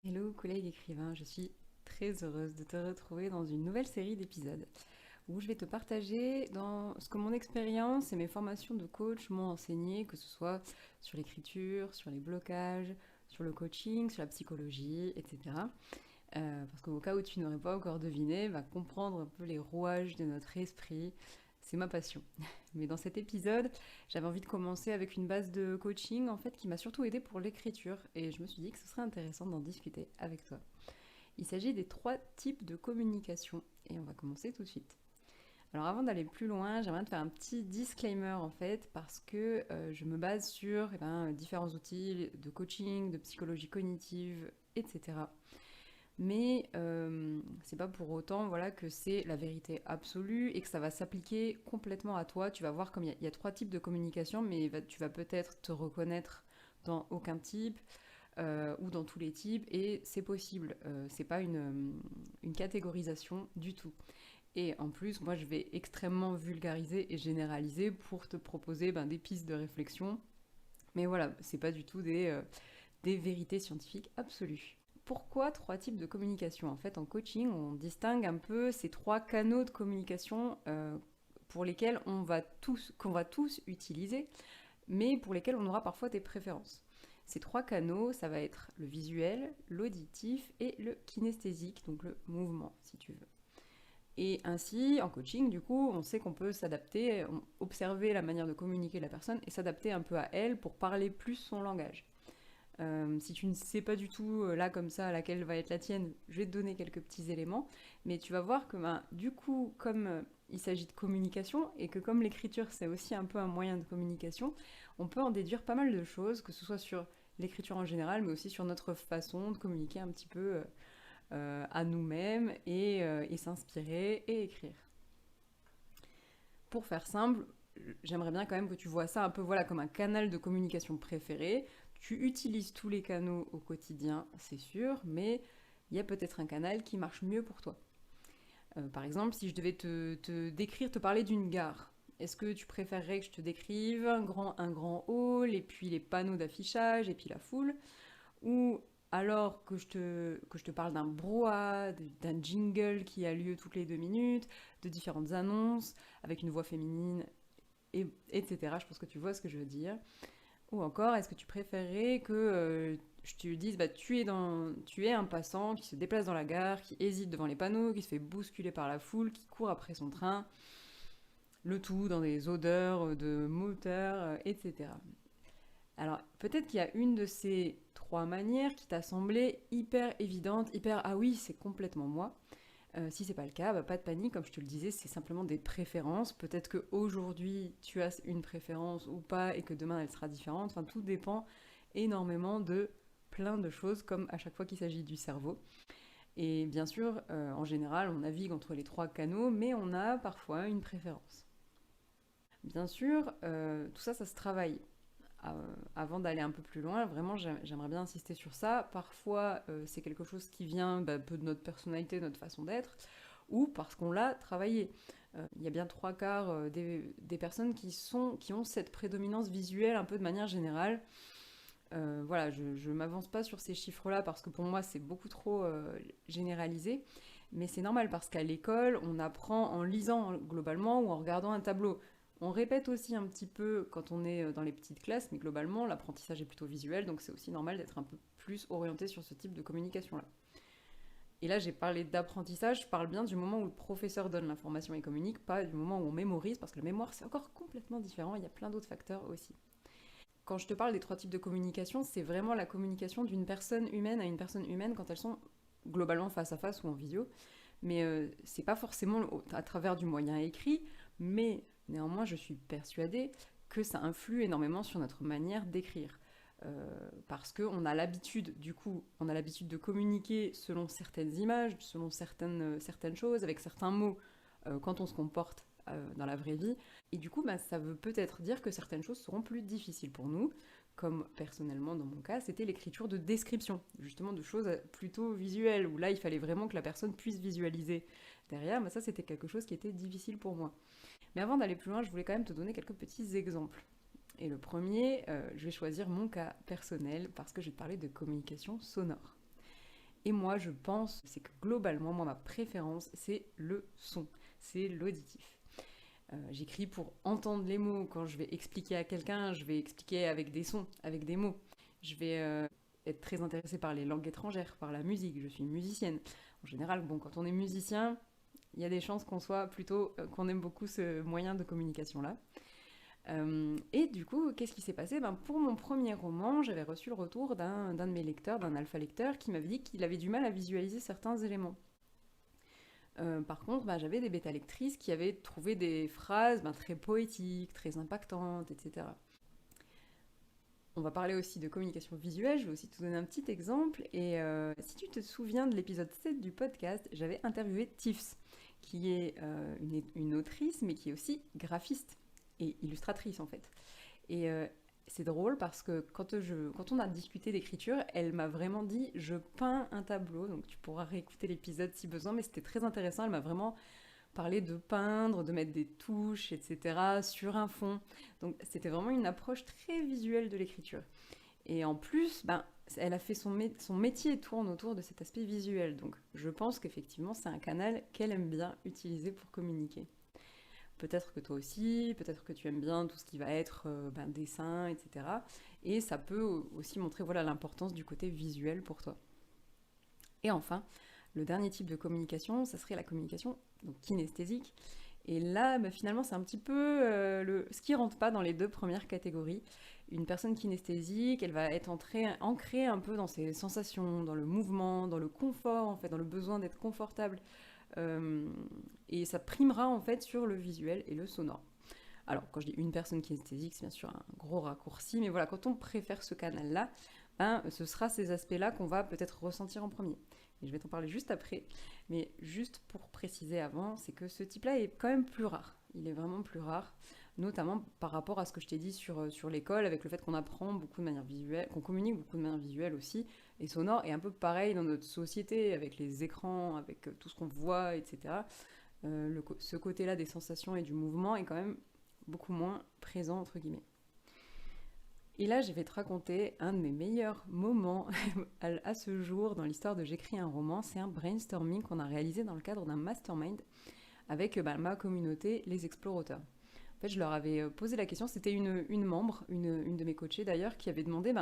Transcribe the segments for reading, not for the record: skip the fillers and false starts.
Hello collègue écrivain, je suis très heureuse de te retrouver dans une nouvelle série d'épisodes où je vais te partager dans ce que mon expérience et mes formations de coach m'ont enseigné, que ce soit sur l'écriture, sur les blocages, sur le coaching, sur la psychologie, etc. Parce qu'au cas où tu n'aurais pas encore deviné, comprendre un peu les rouages de notre esprit, c'est ma passion. Mais dans cet épisode, j'avais envie de commencer avec une base de coaching en fait qui m'a surtout aidé pour l'écriture et je me suis dit que ce serait intéressant d'en discuter avec toi. Il s'agit des 3 types de communication et on va commencer tout de suite. Alors avant d'aller plus loin, j'aimerais te faire un petit disclaimer en fait parce que je me base sur différents outils de coaching, de psychologie cognitive, etc. Mais c'est pas pour autant voilà, que c'est la vérité absolue et que ça va s'appliquer complètement à toi. Tu vas voir comme il y a 3 types de communication, mais tu vas peut-être te reconnaître dans aucun type ou dans tous les types, et c'est possible. C'est pas une catégorisation du tout. Et en plus, moi je vais extrêmement vulgariser et généraliser pour te proposer des pistes de réflexion. Mais voilà, c'est pas du tout des vérités scientifiques absolues. Pourquoi 3 types de communication? En fait, en coaching, on distingue un peu ces 3 canaux de communication pour lesquels qu'on va tous utiliser, mais pour lesquels on aura parfois des préférences. Ces 3 canaux, ça va être le visuel, l'auditif et le kinesthésique, donc le mouvement, si tu veux. Et ainsi, en coaching, du coup, on sait qu'on peut s'adapter, observer la manière de communiquer de la personne et s'adapter un peu à elle pour parler plus son langage. Si tu ne sais pas du tout, là comme ça, laquelle va être la tienne, je vais te donner quelques petits éléments. Mais tu vas voir que du coup, comme il s'agit de communication, et que comme l'écriture c'est aussi un peu un moyen de communication, on peut en déduire pas mal de choses, que ce soit sur l'écriture en général, mais aussi sur notre façon de communiquer un petit peu à nous-mêmes et s'inspirer et écrire. Pour faire simple, j'aimerais bien quand même que tu vois ça un peu voilà, comme un canal de communication préféré. Tu utilises tous les canaux au quotidien, c'est sûr, mais il y a peut-être un canal qui marche mieux pour toi. Par exemple, si je devais te décrire, te parler d'une gare, est-ce que tu préférerais que je te décrive un grand hall, et puis les panneaux d'affichage, et puis la foule, ou alors que je te parle d'un brouhaha, d'un jingle qui a lieu toutes les 2 minutes, de différentes annonces, avec une voix féminine, etc. Je pense que tu vois ce que je veux dire. Ou encore, est-ce que tu préférerais que je te dise, tu es un passant qui se déplace dans la gare, qui hésite devant les panneaux, qui se fait bousculer par la foule, qui court après son train, le tout dans des odeurs de moteur, etc. Alors, peut-être qu'il y a une de ces 3 manières qui t'a semblé hyper évidente, hyper ah oui, c'est complètement moi. Si c'est pas le cas, pas de panique, comme je te le disais, c'est simplement des préférences. Peut-être qu'aujourd'hui tu as une préférence ou pas et que demain elle sera différente. Enfin, tout dépend énormément de plein de choses, comme à chaque fois qu'il s'agit du cerveau. Et bien sûr, en général, on navigue entre les 3 canaux, mais on a parfois une préférence. Bien sûr, tout ça, ça se travaille. Avant d'aller un peu plus loin, vraiment, j'aimerais bien insister sur ça. Parfois, c'est quelque chose qui vient un peu de notre personnalité, de notre façon d'être, ou parce qu'on l'a travaillé. Il y a bien 3 quarts des personnes qui ont cette prédominance visuelle un peu de manière générale. Voilà, je ne m'avance pas sur ces chiffres-là parce que pour moi c'est beaucoup trop généralisé, mais c'est normal parce qu'à l'école on apprend en lisant globalement ou en regardant un tableau. On répète aussi un petit peu quand on est dans les petites classes, mais globalement l'apprentissage est plutôt visuel, donc c'est aussi normal d'être un peu plus orienté sur ce type de communication-là. Et là j'ai parlé d'apprentissage, je parle bien du moment où le professeur donne l'information et communique, pas du moment où on mémorise, parce que la mémoire c'est encore complètement différent, il y a plein d'autres facteurs aussi. Quand je te parle des 3 types de communication, c'est vraiment la communication d'une personne humaine à une personne humaine quand elles sont globalement face à face ou en visio. Mais c'est pas forcément à travers du moyen écrit, mais néanmoins je suis persuadée que ça influe énormément sur notre manière d'écrire. Parce qu'on a l'habitude, du coup, on a l'habitude de communiquer selon certaines images, selon certaines choses, avec certains mots, quand on se comporte dans la vraie vie. Et du coup, ça veut peut-être dire que certaines choses seront plus difficiles pour nous, comme personnellement dans mon cas, c'était l'écriture de description, justement de choses plutôt visuelles, où là il fallait vraiment que la personne puisse visualiser derrière, mais ça c'était quelque chose qui était difficile pour moi. Mais avant d'aller plus loin, je voulais quand même te donner quelques petits exemples. Et le premier, je vais choisir mon cas personnel parce que je vais te parler de communication sonore. Et moi, je pense, c'est que globalement, moi, ma préférence, c'est le son, c'est l'auditif. J'écris pour entendre les mots. Quand je vais expliquer à quelqu'un, je vais expliquer avec des sons, avec des mots. Je vais être très intéressée par les langues étrangères, par la musique. Je suis musicienne. En général, bon, quand on est musicien, il y a des chances qu'on soit plutôt, qu'on aime beaucoup ce moyen de communication-là. Et du coup, qu'est-ce qui s'est passé? Pour mon premier roman, j'avais reçu le retour d'un de mes lecteurs, d'un alpha lecteur, qui m'avait dit qu'il avait du mal à visualiser certains éléments. Par contre, j'avais des bêta lectrices qui avaient trouvé des phrases très poétiques, très impactantes, etc. On va parler aussi de communication visuelle, je vais aussi te donner un petit exemple. Et si tu te souviens de l'épisode 7 du podcast, j'avais interviewé Tiffs, qui est une autrice, mais qui est aussi graphiste et illustratrice en fait. Et c'est drôle parce que quand on a discuté d'écriture, elle m'a vraiment dit je peins un tableau, donc tu pourras réécouter l'épisode si besoin, mais c'était très intéressant, elle m'a vraiment parlé de peindre, de mettre des touches, etc. sur un fond. Donc c'était vraiment une approche très visuelle de l'écriture. Et en plus, elle a fait son métier tourne autour de cet aspect visuel, donc je pense qu'effectivement c'est un canal qu'elle aime bien utiliser pour communiquer. Peut-être que toi aussi, peut-être que tu aimes bien tout ce qui va être dessin, etc. Et ça peut aussi montrer l'importance du côté visuel pour toi. Et enfin, le dernier type de communication, ça serait la communication donc kinesthésique. Et là, finalement, c'est un petit peu ce qui ne rentre pas dans les deux premières catégories. Une personne kinesthésique, elle va être ancrée un peu dans ses sensations, dans le mouvement, dans le confort, en fait, dans le besoin d'être confortable. Et ça primera en fait sur le visuel et le sonore. Alors quand je dis une personne kinesthésique, c'est bien sûr un gros raccourci, mais voilà, quand on préfère ce canal-là, ce sera ces aspects-là qu'on va peut-être ressentir en premier. Et je vais t'en parler juste après, mais juste pour préciser avant, c'est que ce type-là est quand même plus rare. Il est vraiment plus rare, notamment par rapport à ce que je t'ai dit sur l'école, avec le fait qu'on apprend beaucoup de manière visuelle, qu'on communique beaucoup de manière visuelle aussi, et sonore, et un peu pareil dans notre société, avec les écrans, avec tout ce qu'on voit, etc. Ce côté-là des sensations et du mouvement est quand même beaucoup moins présent, entre guillemets. Et là, je vais te raconter un de mes meilleurs moments à ce jour dans l'histoire de J'écris un roman. C'est un brainstorming qu'on a réalisé dans le cadre d'un mastermind avec ma communauté, les Explorateurs. En fait, je leur avais posé la question, c'était une membre, une de mes coachées d'ailleurs, qui avait demandé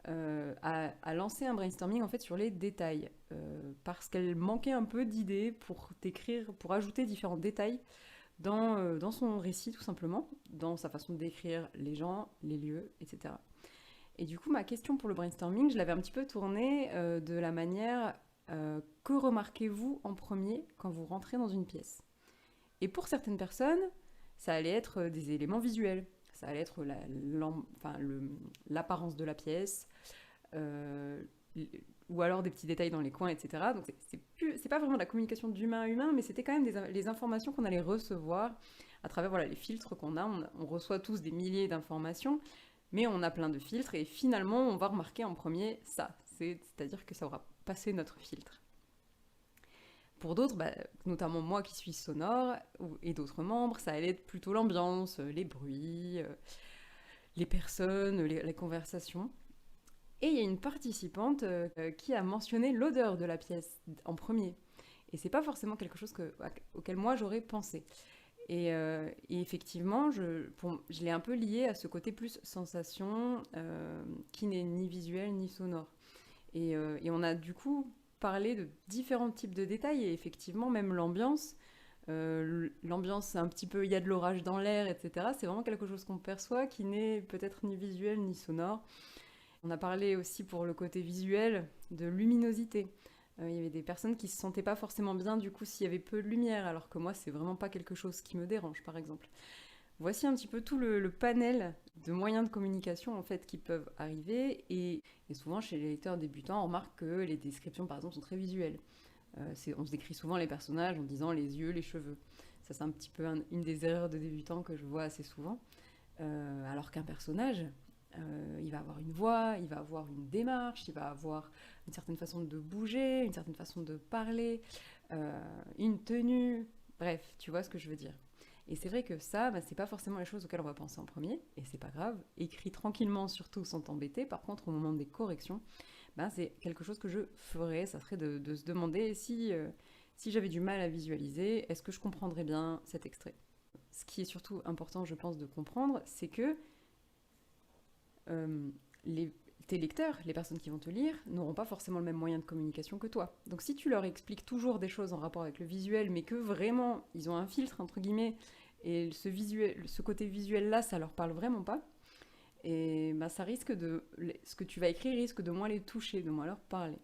à lancer un brainstorming en fait sur les détails, parce qu'elle manquait un peu d'idées pour ajouter différents détails dans son récit tout simplement, dans sa façon de décrire les gens, les lieux, etc. Et du coup, ma question pour le brainstorming, je l'avais un petit peu tournée de la manière que remarquez-vous en premier quand vous rentrez dans une pièce? Et pour certaines personnes, ça allait être des éléments visuels. Ça allait être l'apparence de la pièce, ou alors des petits détails dans les coins, etc. Donc c'est pas vraiment de la communication d'humain à humain, mais c'était quand même les informations qu'on allait recevoir à travers les filtres qu'on a. On reçoit tous des milliers d'informations, mais on a plein de filtres, et finalement on va remarquer en premier ça. C'est-à-dire que ça aura passé notre filtre. Pour d'autres, notamment moi qui suis sonore, et d'autres membres, ça allait être plutôt l'ambiance, les bruits, les personnes, les conversations. Et il y a une participante qui a mentionné l'odeur de la pièce en premier. Et c'est pas forcément quelque chose auquel moi j'aurais pensé. Et effectivement, je l'ai un peu lié à ce côté plus sensation, qui n'est ni visuel ni sonore. Et on a du coup parlé de différents types de détails, et effectivement, même l'ambiance, c'est un petit peu, il y a de l'orage dans l'air, etc. C'est vraiment quelque chose qu'on perçoit qui n'est peut-être ni visuel ni sonore. On a parlé aussi pour le côté visuel de luminosité. Il y avait des personnes qui se sentaient pas forcément bien du coup s'il y avait peu de lumière, alors que moi c'est vraiment pas quelque chose qui me dérange par exemple. Voici un petit peu tout le panel de moyens de communication en fait qui peuvent arriver, et souvent chez les lecteurs débutants on remarque que les descriptions par exemple sont très visuelles. On se décrit souvent les personnages en disant les yeux, les cheveux. Ça c'est un petit peu une des erreurs de débutants que je vois assez souvent. Alors qu'un personnage, il va avoir une voix, il va avoir une démarche, il va avoir une certaine façon de bouger, une certaine façon de parler, une tenue, bref, tu vois ce que je veux dire. Et c'est vrai que ça, c'est pas forcément les choses auxquelles on va penser en premier, et c'est pas grave, écris tranquillement surtout sans t'embêter. Par contre, au moment des corrections, ben, c'est quelque chose que je ferais. Ça serait de se demander si j'avais du mal à visualiser, est-ce que je comprendrais bien cet extrait. Ce qui est surtout important, je pense, de comprendre, c'est que euh, tes lecteurs, les personnes qui vont te lire, n'auront pas forcément le même moyen de communication que toi. Donc si tu leur expliques toujours des choses en rapport avec le visuel, mais que vraiment ils ont un filtre entre guillemets, et ce côté visuel-là, ça leur parle vraiment pas, et ben ça risque ce que tu vas écrire risque de moins les toucher, de moins leur parler.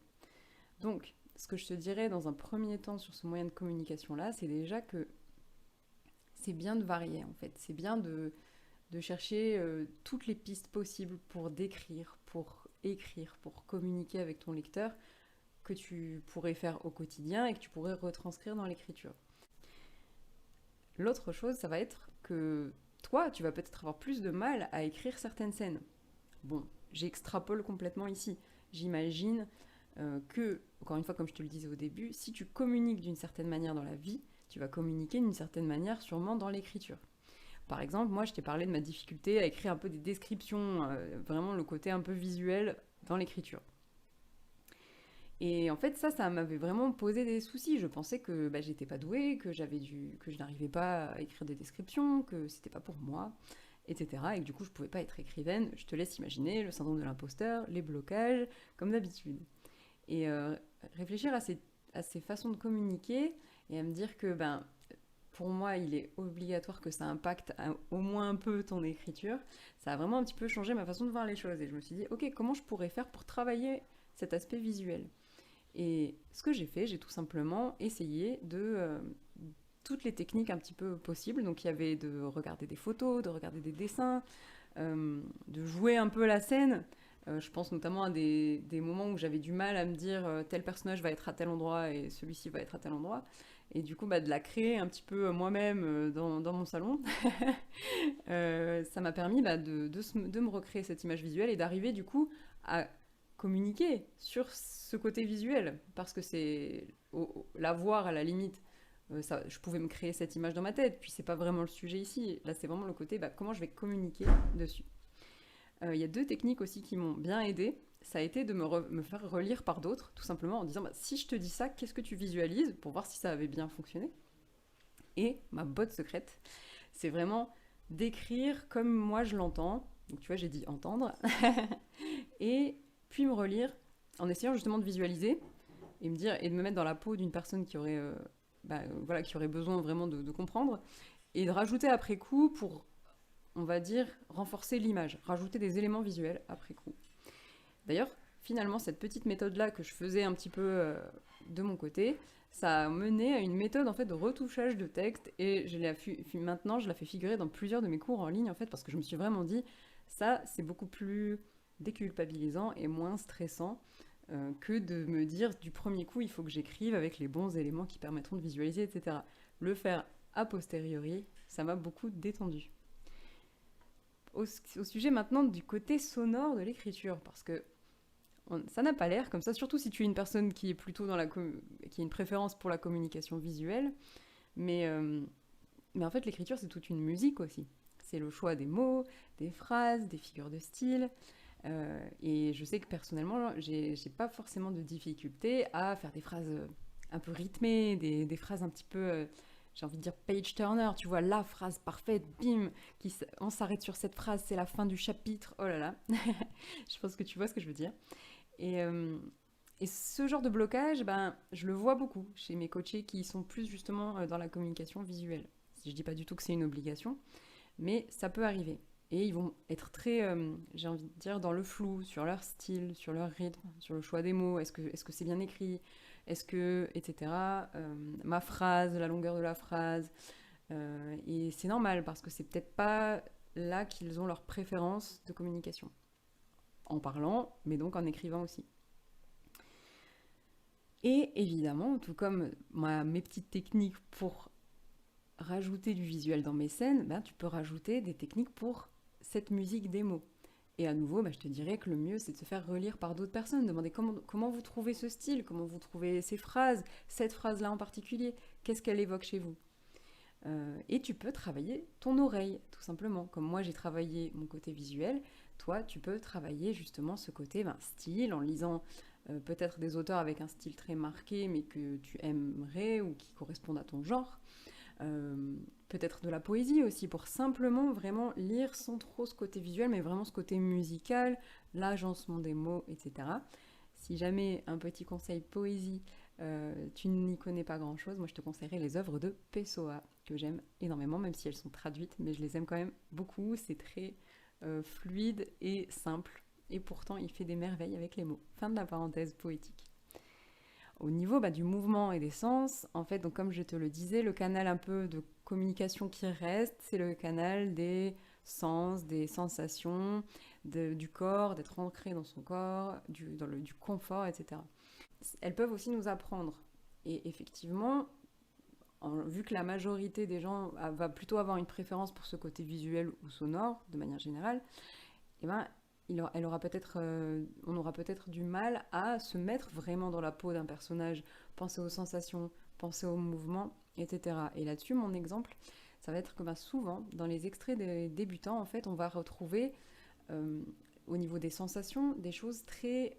Donc, ce que je te dirais dans un premier temps sur ce moyen de communication-là, c'est déjà que c'est bien de varier en fait, c'est bien de chercher toutes les pistes possibles pour décrire, pour écrire, pour communiquer avec ton lecteur que tu pourrais faire au quotidien et que tu pourrais retranscrire dans l'écriture. L'autre chose, ça va être que toi, tu vas peut-être avoir plus de mal à écrire certaines scènes. Bon, j'extrapole complètement ici. J'imagine que, encore une fois, comme je te le disais au début, si tu communiques d'une certaine manière dans la vie, tu vas communiquer d'une certaine manière sûrement dans l'écriture. Par exemple, moi, je t'ai parlé de ma difficulté à écrire un peu des descriptions, vraiment le côté un peu visuel dans l'écriture. Et en fait, ça m'avait vraiment posé des soucis. Je pensais que j'étais pas douée, que je n'arrivais pas à écrire des descriptions, que c'était pas pour moi, etc. Et que du coup, je pouvais pas être écrivaine. Je te laisse imaginer le syndrome de l'imposteur, les blocages, comme d'habitude. Et réfléchir à ces façons de communiquer et à me dire que pour moi, il est obligatoire que ça impacte au moins un peu ton écriture. Ça a vraiment un petit peu changé ma façon de voir les choses. Et je me suis dit, ok, comment je pourrais faire pour travailler cet aspect visuel? Et ce que j'ai fait, j'ai tout simplement essayé toutes les techniques un petit peu possibles. Donc il y avait de regarder des photos, de regarder des dessins, de jouer un peu la scène. Je pense notamment à des moments où j'avais du mal à me dire tel personnage va être à tel endroit et celui-ci va être à tel endroit. Et du coup, de la créer un petit peu moi-même dans mon salon, ça m'a permis de me recréer cette image visuelle et d'arriver du coup à communiquer sur ce côté visuel. Parce que c'est la voir à la limite, je pouvais me créer cette image dans ma tête, puis c'est pas vraiment le sujet ici. Là, c'est vraiment le côté comment je vais communiquer dessus. Il y a deux techniques aussi qui m'ont bien aidée. Ça a été de me faire relire par d'autres, tout simplement en disant si je te dis ça, qu'est-ce que tu visualises pour voir si ça avait bien fonctionné. Et ma botte secrète, c'est vraiment d'écrire comme moi je l'entends. Donc tu vois, j'ai dit entendre. Et puis me relire en essayant justement de visualiser et de me mettre dans la peau d'une personne qui aurait, qui aurait besoin vraiment de comprendre et de rajouter après coup pour, on va dire, renforcer l'image, rajouter des éléments visuels après coup. D'ailleurs, finalement, cette petite méthode-là que je faisais un petit peu de mon côté, ça a mené à une méthode en fait de retouchage de texte et maintenant je la fais figurer dans plusieurs de mes cours en ligne en fait parce que je me suis vraiment dit ça c'est beaucoup plus déculpabilisant et moins stressant que de me dire du premier coup il faut que j'écrive avec les bons éléments qui permettront de visualiser, etc. Le faire a posteriori, ça m'a beaucoup détendu. Au sujet maintenant du côté sonore de l'écriture, parce que ça n'a pas l'air comme ça, surtout si tu es une personne qui est plutôt qui a une préférence pour la communication visuelle, mais en fait l'écriture c'est toute une musique aussi. C'est le choix des mots, des phrases, des figures de style. Et je sais que personnellement, j'ai pas forcément de difficulté à faire des phrases un peu rythmées, des phrases un petit peu, j'ai envie de dire page turner, tu vois, la phrase parfaite, bim, on s'arrête sur cette phrase, c'est la fin du chapitre, oh là là. Je pense que tu vois ce que je veux dire. Et ce genre de blocage, je le vois beaucoup chez mes coachés qui sont plus justement dans la communication visuelle. Je dis pas du tout que c'est une obligation, mais ça peut arriver. Et ils vont être très, j'ai envie de dire, dans le flou, sur leur style, sur leur rythme, sur le choix des mots, est-ce que c'est bien écrit, est-ce que, etc. Ma phrase, la longueur de la phrase. Et c'est normal, parce que c'est peut-être pas là qu'ils ont leur préférence de communication. En parlant, mais donc en écrivant aussi. Et évidemment, tout comme mes petites techniques pour rajouter du visuel dans mes scènes, tu peux rajouter des techniques pour cette musique des mots. Et à nouveau, je te dirais que le mieux, c'est de se faire relire par d'autres personnes, demander comment vous trouvez ce style, comment vous trouvez ces phrases, cette phrase-là en particulier, qu'est-ce qu'elle évoque chez vous. Et tu peux travailler ton oreille, tout simplement. Comme moi, j'ai travaillé mon côté visuel, toi, tu peux travailler justement ce côté style en lisant peut-être des auteurs avec un style très marqué, mais que tu aimerais ou qui correspondent à ton genre. Peut-être de la poésie aussi, pour simplement vraiment lire sans trop ce côté visuel, mais vraiment ce côté musical, l'agencement des mots, etc. Si jamais un petit conseil poésie, tu n'y connais pas grand-chose, moi je te conseillerais les œuvres de Pessoa, que j'aime énormément, même si elles sont traduites, mais je les aime quand même beaucoup, c'est très fluide et simple, et pourtant il fait des merveilles avec les mots. Fin de la parenthèse poétique. Au niveau du mouvement et des sens, en fait, donc comme je te le disais, le canal un peu de communication qui reste, c'est le canal des sens, des sensations, du corps, d'être ancré dans son corps, du confort, etc. Elles peuvent aussi nous apprendre. Et effectivement, vu que la majorité des gens va plutôt avoir une préférence pour ce côté visuel ou sonore, de manière générale, eh ben, on aura peut-être du mal à se mettre vraiment dans la peau d'un personnage, penser aux sensations, penser aux mouvements, etc. Et là-dessus, mon exemple, ça va être que souvent, dans les extraits des débutants, en fait, on va retrouver au niveau des sensations des choses très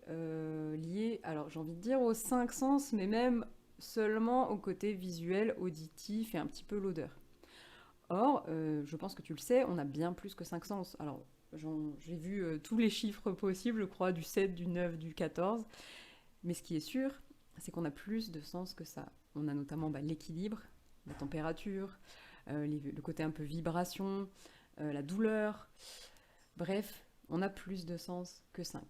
liées, alors j'ai envie de dire aux cinq sens, mais même seulement au côté visuel, auditif et un petit peu l'odeur. Or, je pense que tu le sais, on a bien plus que 5 sens. Alors, j'ai vu tous les chiffres possibles, je crois, du 7, du 9, du 14. Mais ce qui est sûr, c'est qu'on a plus de sens que ça. On a notamment l'équilibre, la température, le côté un peu vibration, la douleur. Bref, on a plus de sens que 5.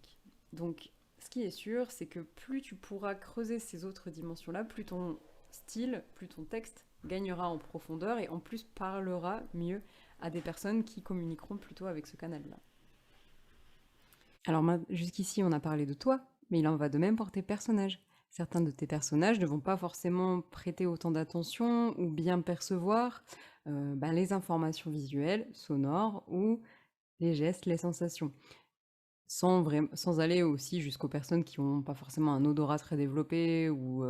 Donc, ce qui est sûr, c'est que plus tu pourras creuser ces autres dimensions-là, plus ton style, plus ton texte gagnera en profondeur et en plus parlera mieux à des personnes qui communiqueront plutôt avec ce canal-là. Alors jusqu'ici, on a parlé de toi, mais il en va de même pour tes personnages. Certains de tes personnages ne vont pas forcément prêter autant d'attention ou bien percevoir les informations visuelles, sonores ou les gestes, les sensations. Sans aller aussi jusqu'aux personnes qui n'ont pas forcément un odorat très développé ou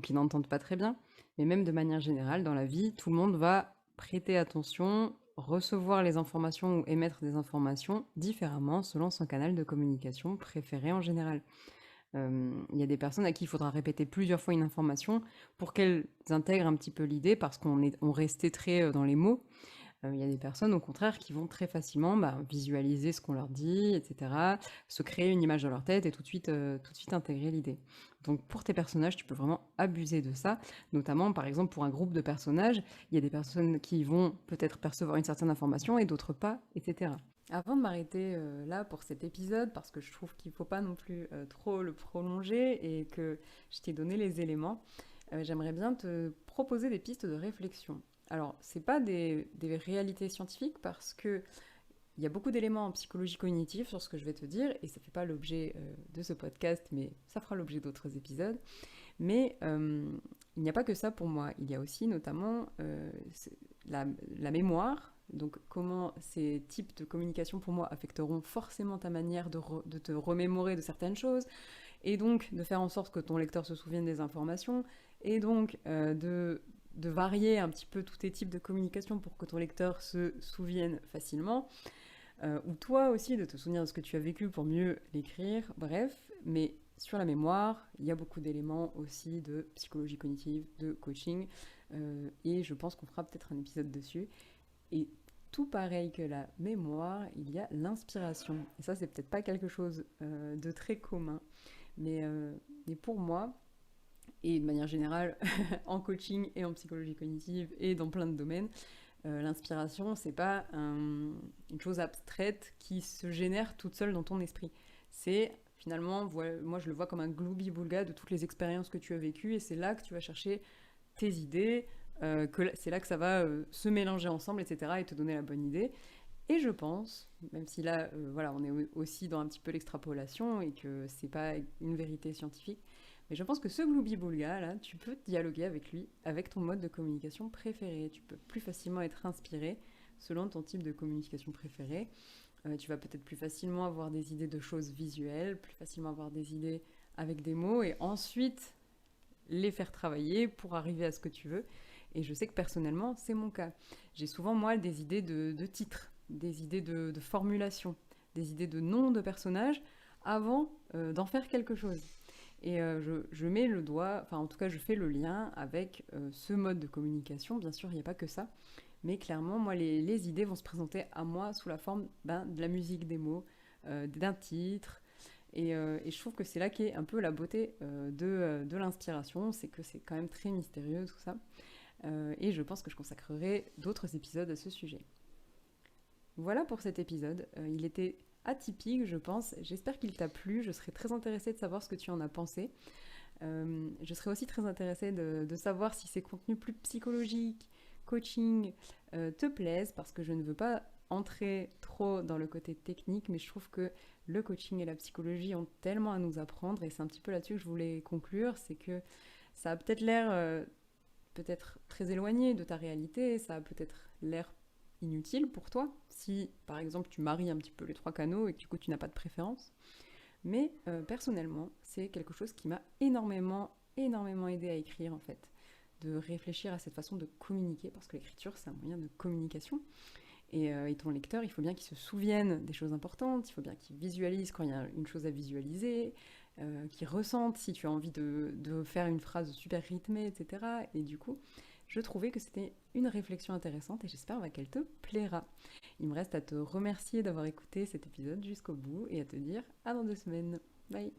qui n'entendent pas très bien. Mais même de manière générale, dans la vie, tout le monde va prêter attention, recevoir les informations ou émettre des informations différemment selon son canal de communication préféré en général. Il y a des personnes à qui il faudra répéter plusieurs fois une information pour qu'elles intègrent un petit peu l'idée parce qu'on restait très dans les mots. Il y a des personnes, au contraire, qui vont très facilement visualiser ce qu'on leur dit, etc., se créer une image dans leur tête et tout de suite intégrer l'idée. Donc pour tes personnages, tu peux vraiment abuser de ça, notamment par exemple pour un groupe de personnages, il y a des personnes qui vont peut-être percevoir une certaine information et d'autres pas, etc. Avant de m'arrêter là pour cet épisode, parce que je trouve qu'il ne faut pas non plus trop le prolonger et que je t'ai donné les éléments, j'aimerais bien te proposer des pistes de réflexion. Alors, ce n'est pas des réalités scientifiques parce qu'il y a beaucoup d'éléments en psychologie cognitive sur ce que je vais te dire, et ça ne fait pas l'objet de ce podcast, mais ça fera l'objet d'autres épisodes. Mais il n'y a pas que ça pour moi. Il y a aussi notamment la mémoire, donc comment ces types de communication pour moi affecteront forcément ta manière de te remémorer de certaines choses, et donc de faire en sorte que ton lecteur se souvienne des informations, et donc de varier un petit peu tous tes types de communication pour que ton lecteur se souvienne facilement, ou toi aussi de te souvenir de ce que tu as vécu pour mieux l'écrire, bref. Mais sur la mémoire, il y a beaucoup d'éléments aussi de psychologie cognitive, de coaching, et je pense qu'on fera peut-être un épisode dessus. Et tout pareil que la mémoire, il y a l'inspiration. Et ça, c'est peut-être pas quelque chose de très commun, mais pour moi, et de manière générale, en coaching et en psychologie cognitive et dans plein de domaines, l'inspiration, c'est pas une chose abstraite qui se génère toute seule dans ton esprit. C'est finalement, moi je le vois comme un gloubi-boulga de toutes les expériences que tu as vécues, et c'est là que tu vas chercher tes idées, c'est là que ça va se mélanger ensemble, etc., et te donner la bonne idée. Et je pense, même si là, on est aussi dans un petit peu l'extrapolation et que c'est pas une vérité scientifique, mais je pense que ce gloubi-boulga, là, tu peux dialoguer avec lui, avec ton mode de communication préféré. Tu peux plus facilement être inspiré selon ton type de communication préféré. Tu vas peut-être plus facilement avoir des idées de choses visuelles, plus facilement avoir des idées avec des mots, et ensuite les faire travailler pour arriver à ce que tu veux. Et je sais que personnellement, c'est mon cas. J'ai souvent, moi, des idées de titres, des idées de formulation, des idées de noms de personnages avant d'en faire quelque chose. Et je mets le doigt, enfin en tout cas je fais le lien avec ce mode de communication. Bien sûr, il n'y a pas que ça, mais clairement, moi, les idées vont se présenter à moi sous la forme de la musique, des mots, d'un titre. Et je trouve que c'est là qu'est un peu la beauté de l'inspiration, c'est que c'est quand même très mystérieux tout ça. Et je pense que je consacrerai d'autres épisodes à ce sujet. Voilà pour cet épisode. Il était atypique, je pense. J'espère qu'il t'a plu. Je serais très intéressée de savoir ce que tu en as pensé. Je serais aussi très intéressée de savoir si ces contenus plus psychologiques, coaching, te plaisent, parce que je ne veux pas entrer trop dans le côté technique, mais je trouve que le coaching et la psychologie ont tellement à nous apprendre, et c'est un petit peu là-dessus que je voulais conclure, c'est que ça a peut-être l'air peut-être très éloigné de ta réalité, ça a peut-être l'air inutile pour toi, si par exemple tu maries un petit peu les trois canaux et que du coup tu n'as pas de préférence. Mais personnellement, c'est quelque chose qui m'a énormément aidé à écrire en fait, de réfléchir à cette façon de communiquer, parce que l'écriture c'est un moyen de communication. Et ton lecteur, il faut bien qu'il se souvienne des choses importantes, il faut bien qu'il visualise quand il y a une chose à visualiser, qu'il ressente si tu as envie de faire une phrase super rythmée, etc. Et du coup, je trouvais que c'était une réflexion intéressante et j'espère qu'elle te plaira. Il me reste à te remercier d'avoir écouté cet épisode jusqu'au bout et à te dire à dans 2 semaines. Bye!